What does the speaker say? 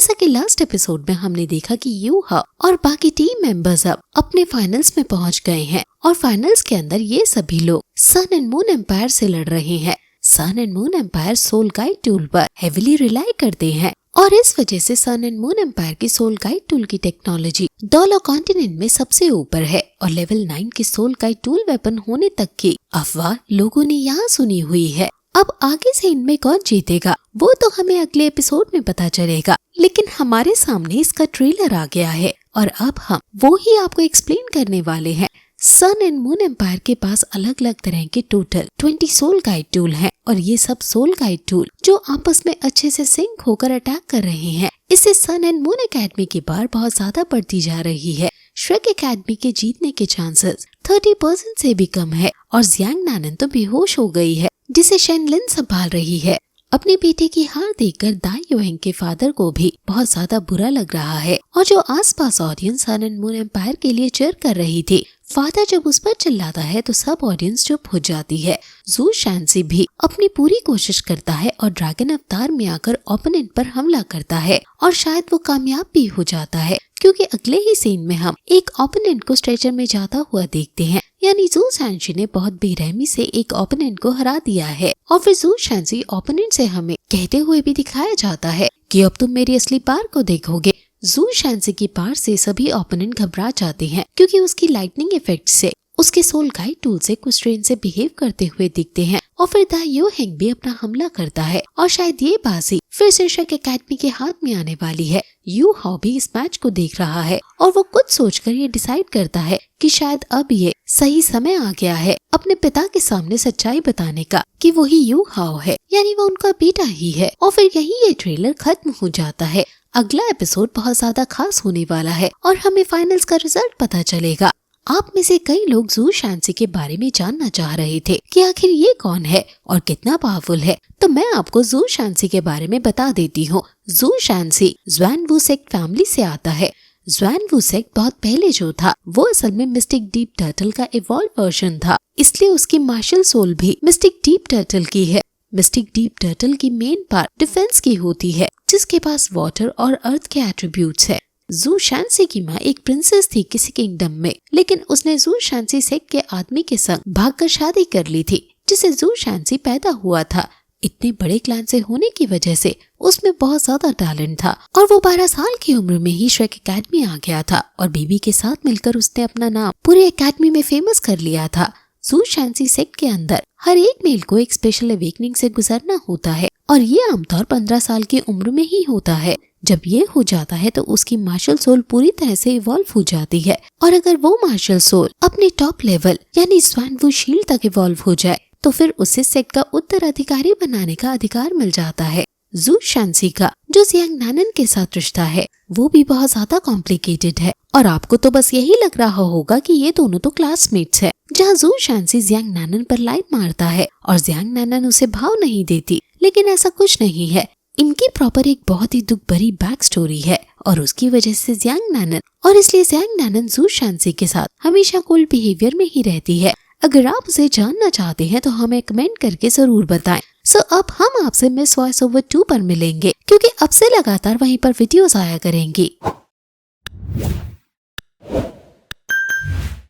जैसा कि last episode में हमने देखा कि यूहा और बाकी टीम मेंबर्स अब अपने फाइनल्स में पहुंच गए हैं और फाइनल्स के अंदर ये सभी लोग सन एंड मून एम्पायर से लड़ रहे हैं। Sun and moon Empire soul guide tool पर हेविली रिलाई करते हैं और इस वजह से सन एंड मून एम्पायर की सोल गाइड टूल की टेक्नोलॉजी डोलो कॉन्टिनेंट में सबसे ऊपर है और लेवल 9 की सोल गाइड टूल वेपन होने तक की अफवाह लोगों ने यहाँ सुनी हुई है। अब आगे से इनमें कौन जीतेगा वो तो हमें अगले एपिसोड में पता चलेगा, लेकिन हमारे सामने इसका ट्रेलर आ गया है और अब हम वो ही आपको एक्सप्लेन करने वाले हैं। सन एंड मून एम्पायर के पास अलग अलग तरह के टोटल 20 सोल गाइड टूल हैं और ये सब सोल गाइड टूल जो आपस में अच्छे से सिंक होकर अटैक कर रहे हैं। इससे सन एंड मून एकेडमी की बार बहुत ज्यादा बढ़ती जा रही है। श्रेक एकेडमी के जीतने के चांसेस 30% से भी कम है और जियांग नानन तो बेहोश हो गई है जिसे शेनलिन संभाल रही है। अपने बेटे की हार देखकर दाई योहेंग के फादर को भी बहुत ज्यादा बुरा लग रहा है और जो आसपास audience sun and moon empire के लिए चीयर कर रही थी, फादर जब उस पर चिल्लाता है तो सब ऑडियंस चुप हो जाती है। जू शैंसी भी अपनी पूरी कोशिश करता है और ड्रैगन अवतार में आकर ओपोनेंट पर हमला करता है और शायद वो कामयाब भी हो जाता है क्योंकि अगले ही सीन में हम एक ओपोनेंट को स्ट्रेचर में जाता हुआ देखते हैं। यानी जू शैंसी ने बहुत बेरहमी से एक ओपोनेंट को हरा दिया है और फिर जू शैंसी ओपोनेंट से हमें कहते हुए भी दिखाया जाता है कि अब तुम मेरी असली पार को देखोगे। जू शैंसी की पार से सभी ओपोनेंट घबरा जाते हैं क्योंकि उसकी लाइटनिंग इफेक्ट से उसके सोल गाइड टूल से कुछ ट्रेन से बिहेव करते हुए दिखते हैं और फिर दाई योहेंग भी अपना हमला करता है और शायद ये बाजी फिर से श्रेक एकेडमी के हाथ में आने वाली है। यू हाओ भी इस मैच को देख रहा है और वो कुछ सोचकर ये डिसाइड करता है कि शायद अब ये सही समय आ गया है अपने पिता के सामने सच्चाई बताने का कि वही यू हाओ है, यानी वो उनका बेटा ही है। और फिर यही ये ट्रेलर खत्म हो जाता है। अगला एपिसोड बहुत ज्यादा खास होने वाला है और हमें फाइनल्स का रिजल्ट पता चलेगा। आप में से कई लोग जू शैंसी के बारे में जानना चाह रहे थे कि आखिर ये कौन है और कितना पावरफुल है, तो मैं आपको जू शैंसी के बारे में बता देती हूँ। जू शैंसी ज़्वान वू सेक्ट फैमिली से आता है। ज़्वान वू सेक्ट बहुत पहले जो था वो असल में मिस्टिक डीप टर्टल का इवॉल्व वर्जन था, इसलिए उसकी मार्शल सोल भी मिस्टिक डीप टर्टल की है। मिस्टिक डीप टर्टल की मेन पार्ट डिफेंस की होती है जिसके पास वाटर और अर्थ के एट्रीब्यूट्स है। जू शैंसी की माँ एक प्रिंसेस थी किसी किंगडम में, लेकिन उसने जू शैंसी सेक्ट के आदमी के संग भागकर शादी कर ली थी जिसे जू शैंसी पैदा हुआ था। इतने बड़े क्लैन से होने की वजह से उसमें बहुत ज्यादा टैलेंट था और वो 12 साल की उम्र में ही श्रेक एकेडमी आ गया था और बीबी के साथ मिलकर उसने अपना नाम पूरे एकेडमी में फेमस कर लिया था। जू शैंसी सेक्ट के अंदर हर एक मेल को एक स्पेशल अवेकनिंग से गुजरना होता है और ये आमतौर 15 साल की उम्र में ही होता है। जब ये हो जाता है तो उसकी मार्शल सोल पूरी तरह से इवॉल्व हो जाती है और अगर वो मार्शल सोल अपने टॉप लेवल यानी ज़्वान वू शील्ड तक इवॉल्व हो जाए तो फिर उसे सेक्ट का उत्तराधिकारी बनाने का अधिकार मिल जाता है। जू शैंसी का जो जियांग नानन के साथ रिश्ता है वो भी बहुत ज्यादा कॉम्प्लिकेटेड है और आपको तो बस यही लग रहा होगा कि ये दोनों तो क्लासमेट्स है, जहाँ जू शैंसी जियांग नानन पर लाइट मारता है और जियांग नानन उसे भाव नहीं देती, लेकिन ऐसा कुछ नहीं है। इनकी प्रॉपर एक बहुत ही दुख भरी बैक स्टोरी है और उसकी वजह से जियांग नानन और इसलिए जियांग नानन जू शैंसी के साथ हमेशा कूल बिहेवियर में ही रहती है। अगर आप उसे जानना चाहते हैं तो हमें कमेंट करके जरूर बताएं। सो अब हम आपसे मिस वॉइस ओवर 2 पर मिलेंगे क्योंकि अब से लगातार वहीं पर वीडियोस आया करेंगी।